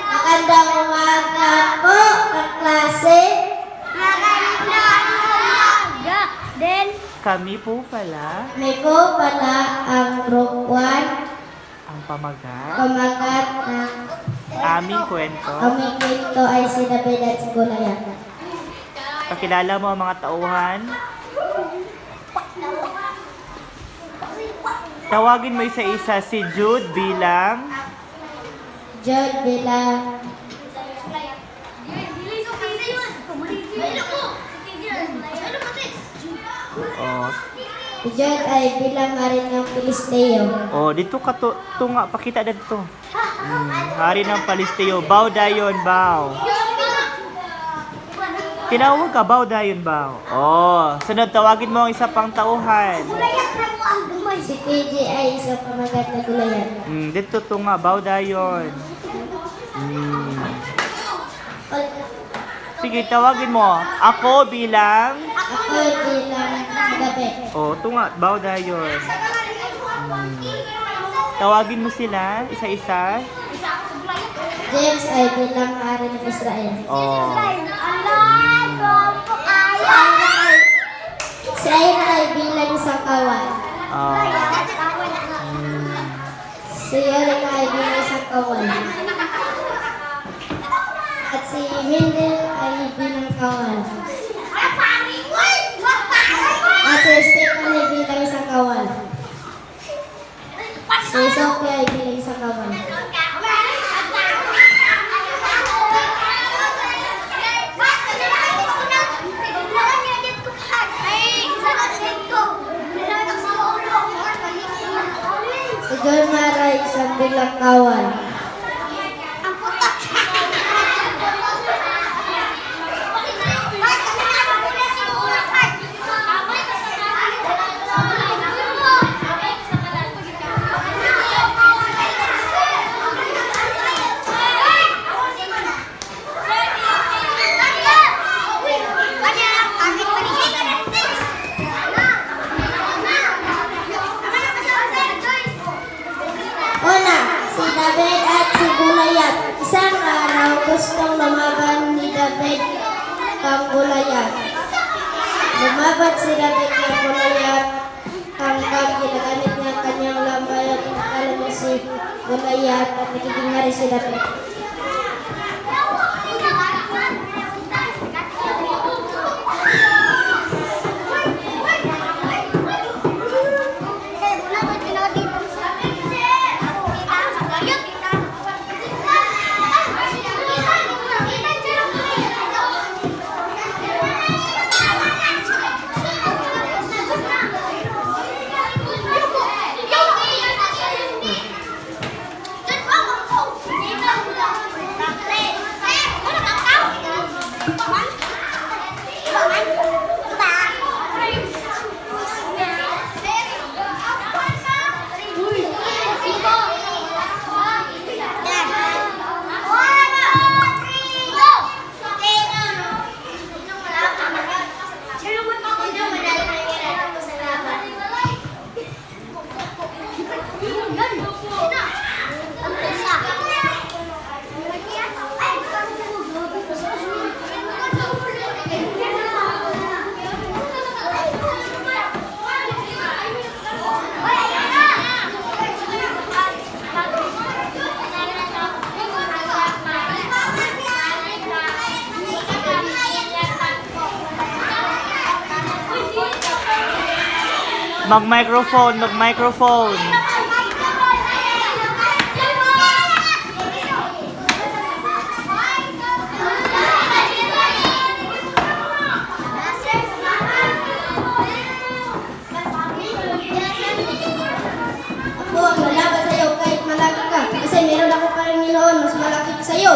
Magandang umaga po, kaklase. Magandang umaga din. Kami po pala May po pala ang group 1, ang pamagat. pamagat ng Aming kwento. aming kwento ay si David at si Goliath. Pakilala mo ang mga tauhan. Tawagin mo isa-isa si Jude bilang Jude bilang oh, si Jude ay bilang hari ng Pilisteo. oh dito ka to nga pakita dito. Hari ng Palisteo. Bow dayon, bow. Tinawag ka, bow dayon, bow. Oh, sunod tawagin mo ang isa pang tauhan. Si TJ ay isang pamagat na Goliath. Dito to nga, bow dayon. Sige, tawagin mo. Ako bilang Ako bilang David. oh, ito nga, bow dayon. Tawagin mo sila, isa-isa. James ay bilang hari ng Israel. Oh. Si Ira ay bilang isang kawan. Oh. Si Yorika ay bilang isang kawan. At si Mendel ay bilang kawan. At si Stephen ay bilang isang kawan. Si Sophie ay bilang isang kawan. Si John Mara ay isang bilang kawan. Una, si David at si Goliath. Isang araw, gustong lumaban ni David kang Goliath. Lumaban si David kang Goliath hanggang ginagamit niya ang kanyang lamay at inakala niya si Goliath at nagiging hari si David. Mag-microphone, mag-microphone. Ako ang lalaban sa'yo kahit malaki ka. Kasi meron ako parang Panginoon mas malaki sa'yo.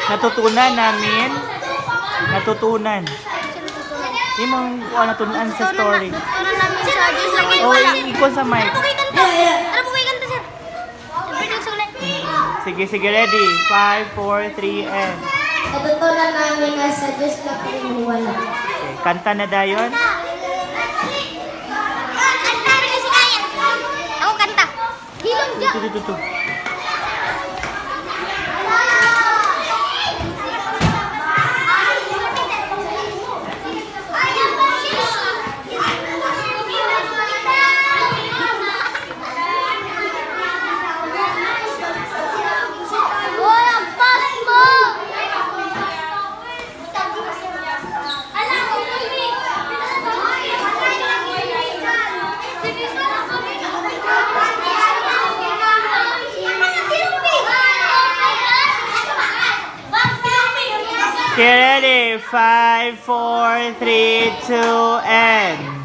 Natutunan namin. Natutunan. Imong kuha natutunan sa story. Tunan namin sa Diyos lang O, ikaw sa mic. Ano po kayo kanta, sir? Siyempre nagsulat. Sige, sige, ready. 5, 4, 3, and. Natutunan namin na sa Diyos na pininiwala. Okay, kanta na dayon. Kanta rin si Kaya. Ako kanta. Hilong dyan. Ito. Walang pas mo! Okay, ready. 5, 4, 3, 2, and.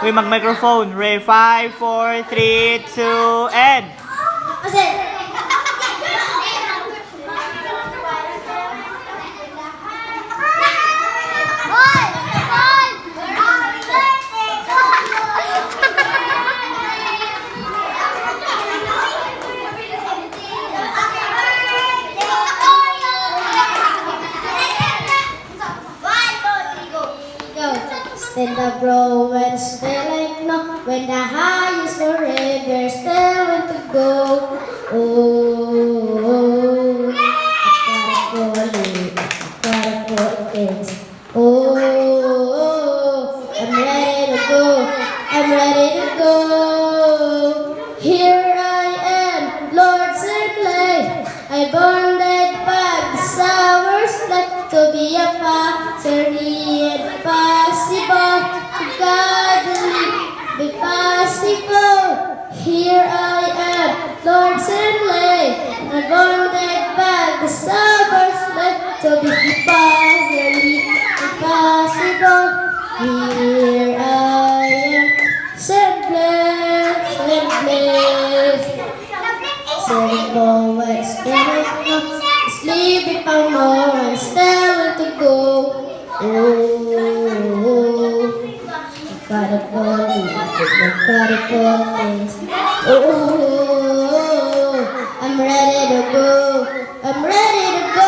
Uy, mag-microphone. Ready. 5, 4, 3, 2, and. Kasi, stand up, bro, when still like no, when the highest forever still want to go. Oh, I gotta go things. Oh, I'm ready to go. I'm ready to go. Here I am, Lord Sinclair. I born that bag, sour like to be a pottery and possible to godly be possible. Here I am, Lord Sinclair. I born that bag, sour like to be possibly possible. Here I am, Sinclair, Sinclair. Seven boys, sleep if I'm more and still to go. Oh, gotta fall things. Oh, I'm ready to go. I'm ready to go.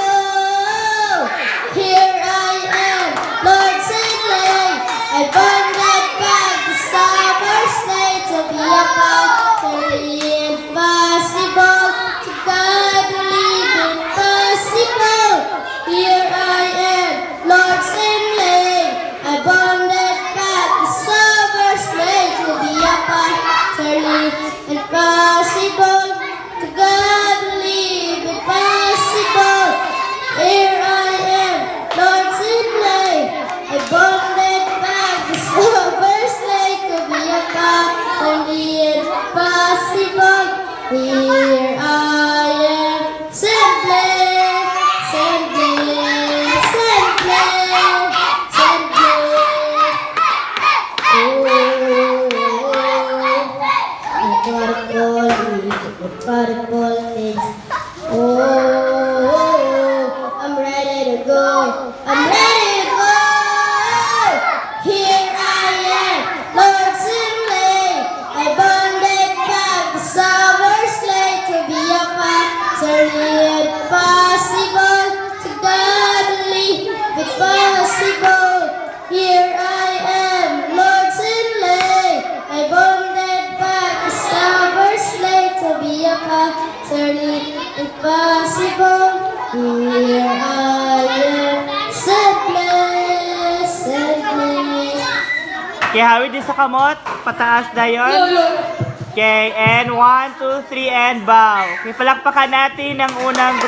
Here I am, Lord Sinclair. I burn that bag, the summer slate to be a pottery impossible. To God believe impossible. Here I am, Lord Sinclair. I burn that bag, the summer slate to be a pottery impossible. To God believe impossible. Here I am, Lord Sinclair. I burn that bag, the summer slate to be a pottery impossible. Here I am, Sinclair, Sinclair, Sinclair, Sinclair. Incredible things. Oh, I'm ready to go. I'm ready to go. Here I am, Lord Sinclair. I bonded back the summer slate to be a pottery impossible to godly be possible. Here I am, Lord Sinclair. I bonded back the summer slate utterly impossible. Here I am, selflessness. Okay, hawid din sa kamot. Pataas na yun. Okay, and 1, 2, 3, and bow. Okay, palakpakan natin ang unang group.